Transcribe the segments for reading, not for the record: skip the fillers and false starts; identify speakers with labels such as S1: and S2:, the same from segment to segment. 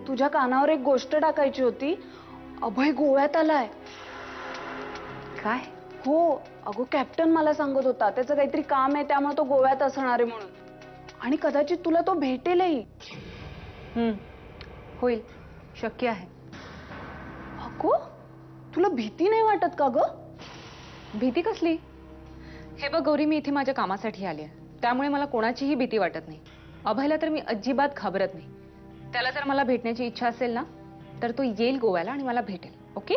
S1: तुझ्या कानावर एक गोष्ट टाकायची होती. अभय गोव्यात आलाय.
S2: काय?
S1: हो अगो, कॅप्टन मला सांगत होता त्याचं काहीतरी काम आहे, त्यामुळे तो गोव्यात असणार आहे म्हणून. आणि कदाचित तुला तो भेटेलही.
S2: होईल, शक्य आहे.
S1: अगो, तुला भीती नाही वाटत का ग?
S2: भीती कसली? हे बघ गौरी, मी इथे माझ्या कामासाठी आली आहे, त्यामुळे मला कोणाचीही भीती वाटत नाही. अभयला तर मी अजिबात घाबरत नाही. त्याला जर मला भेटण्याची इच्छा असेल ना, तर तो येईल गोव्याला आणि मला भेटेल. ओके?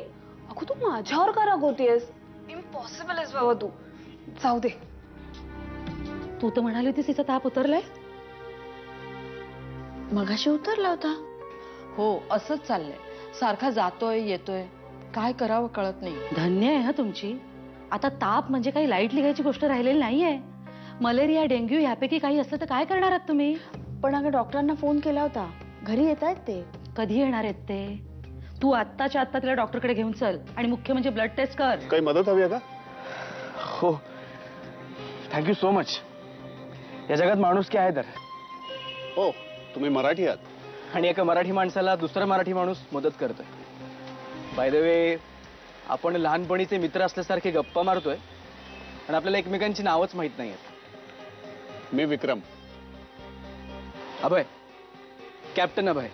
S1: अगो, तू माझ्यावर का रागवतेस? इम्पॉसिबल आहेस बाबा तू. जाऊ दे.
S2: तू तर म्हणाली होतीस तिचा ताप उतरलाय.
S1: मगाशी उतरला होता.
S3: हो, असंच चाललंय. सारखा जातोय येतोय, काय करावं कळत नाही.
S4: धन्य आहे हा तुमची. आता ताप म्हणजे काही लाईट लिहायची गोष्ट राहिलेली नाहीये. मलेरिया, डेंग्यू यापैकी काही असलं तर काय करणार आहात तुम्ही?
S1: पण अगं, डॉक्टरांना फोन केला होता, घरी येत आहेत ते.
S4: कधी येणार आहेत ते? तू आत्ताच्या आत्ता तिला डॉक्टरकडे घेऊन चल आणि मुख्य म्हणजे ब्लड टेस्ट कर.
S5: काही मदत हवी आहे का?
S6: हो, थँक्यू सो मच. या जगात माणूस काय आहे तर.
S5: हो, तुम्ही मराठी आहात
S6: आणि एका मराठी माणसाला दुसरा मराठी माणूस मदत करतोय. बाय द वे, आपण लहानपणीचे मित्र असल्यासारखे गप्पा मारतोय आणि आपल्याला एकमेकांची नावच माहित नाहीयेत.
S5: मी विक्रम.
S6: अभय, कॅप्टन अभय.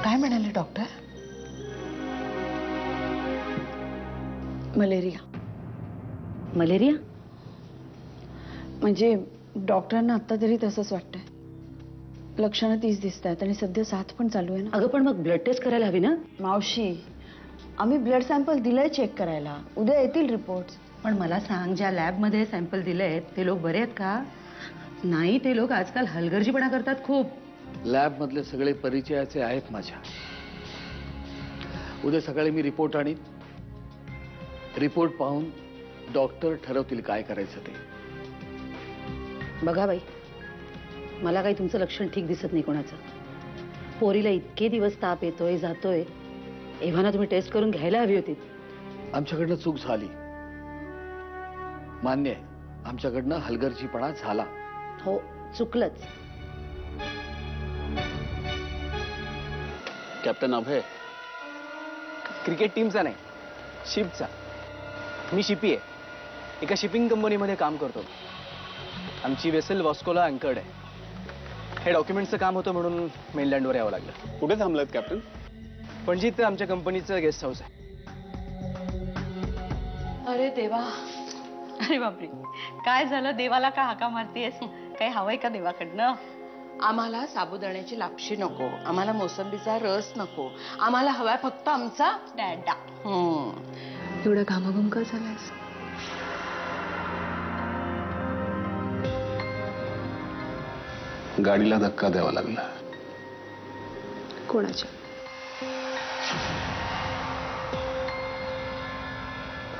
S3: काय म्हणाले डॉक्टर?
S1: मलेरिया.
S4: मलेरिया
S1: म्हणजे डॉक्टरांना आता तरी तसंच वाटतंय. लक्षणं तीच दिसत आहेत आणि सध्या साथ पण चालू आहे ना.
S4: अगं, पण मग ब्लड टेस्ट करायला हवी ना.
S1: मावशी, आम्ही ब्लड सॅम्पल दिलंय चेक करायला, उद्या येतील रिपोर्ट्स.
S4: पण मला सांग, ज्या लॅबमध्ये सॅम्पल दिलेत ते लोक बरे आहेत का? नाही, ते लोक आजकाल हलगर्जीपणा करतात खूप.
S7: लॅब मधले सगळे परिचयाचे आहेत माझ्या. उद्या सकाळी मी रिपोर्ट आणीन. रिपोर्ट पाहून डॉक्टर ठरवतील काय करायचं ते.
S4: बघा बाई, मला काही तुमचं लक्षण ठीक दिसत नाही कोणाचं. पोरीला इतके दिवस ताप येतोय जातोय, एव्हाना तुम्ही टेस्ट करून घ्यायला हवी होती.
S7: आमच्याकडनं चूक झाली, मान्य आहे. आमच्याकडनं हलगर्जीपणा झाला.
S4: हो, चुकलंच.
S5: कॅप्टन अभय.
S6: क्रिकेट टीमचा नाही, शिपचा. मी शिपी आहे. एका शिपिंग कंपनीमध्ये काम करतो. आमची वेसल वॉस्कोला अँकर्ड आहे. हे डॉक्युमेंटचं काम होतं म्हणून मेनलँडवर यावं लागलं.
S5: कुठे थांबलात कॅप्टन?
S6: पणजीत आमच्या कंपनीचं गेस्ट हाऊस आहे.
S3: अरे देवा. अरे बापरे, काय झालं? देवाला का हाका मारतेस? काही हवंय का देवाकडनं?
S8: आम्हाला साबुदाण्याची लापशी नको, आम्हाला मोसंबीचा रस नको, आम्हाला हवाय फक्त आमचा डॅडा.
S2: एवढा घामाघूम का झालायस?
S5: गाडीला धक्का द्यावा लागला.
S2: कोणाच्या?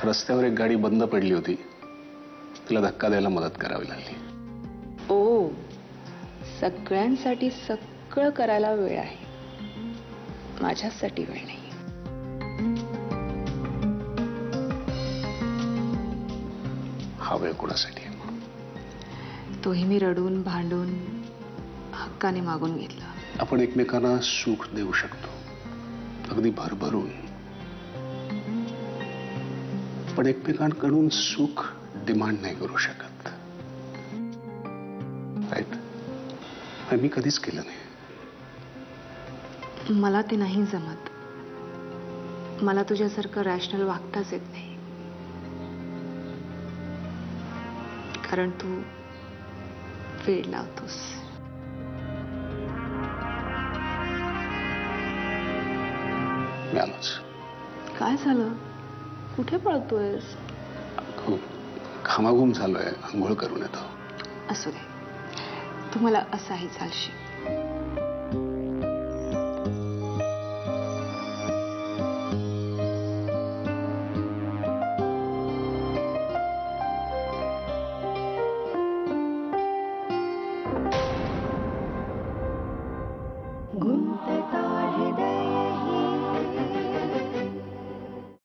S5: रस्त्यावर एक गाडी बंद पडली होती, तिला धक्का द्यायला मदत करावी लागली.
S2: ओ, सगळ्यांसाठी सगळं करायला वेळ आहे, माझ्यासाठी वेळ नाही.
S5: हा वेळ कोणासाठी?
S2: तोही मी रडून भांडून हक्काने मागून घेतला.
S5: आपण एकमेकांना सुख देऊ शकतो, अगदी भरभरून. पण एकमेकांकडून सुख डिमांड नाही करू शकत. राईट? मी कधीच केलं नाही.
S2: मला ते नाही जमत. मला तुझ्यासारखं रॅशनल वागताच येत नाही. कारण तू वेळ लावतोस.
S5: मी आलोच.
S2: काय झालं? कुठे पळतोयस?
S5: खूप घामाघूम झालोय, आंघोळ करून येतो.
S2: असू दे, तू मला असाही चालशील.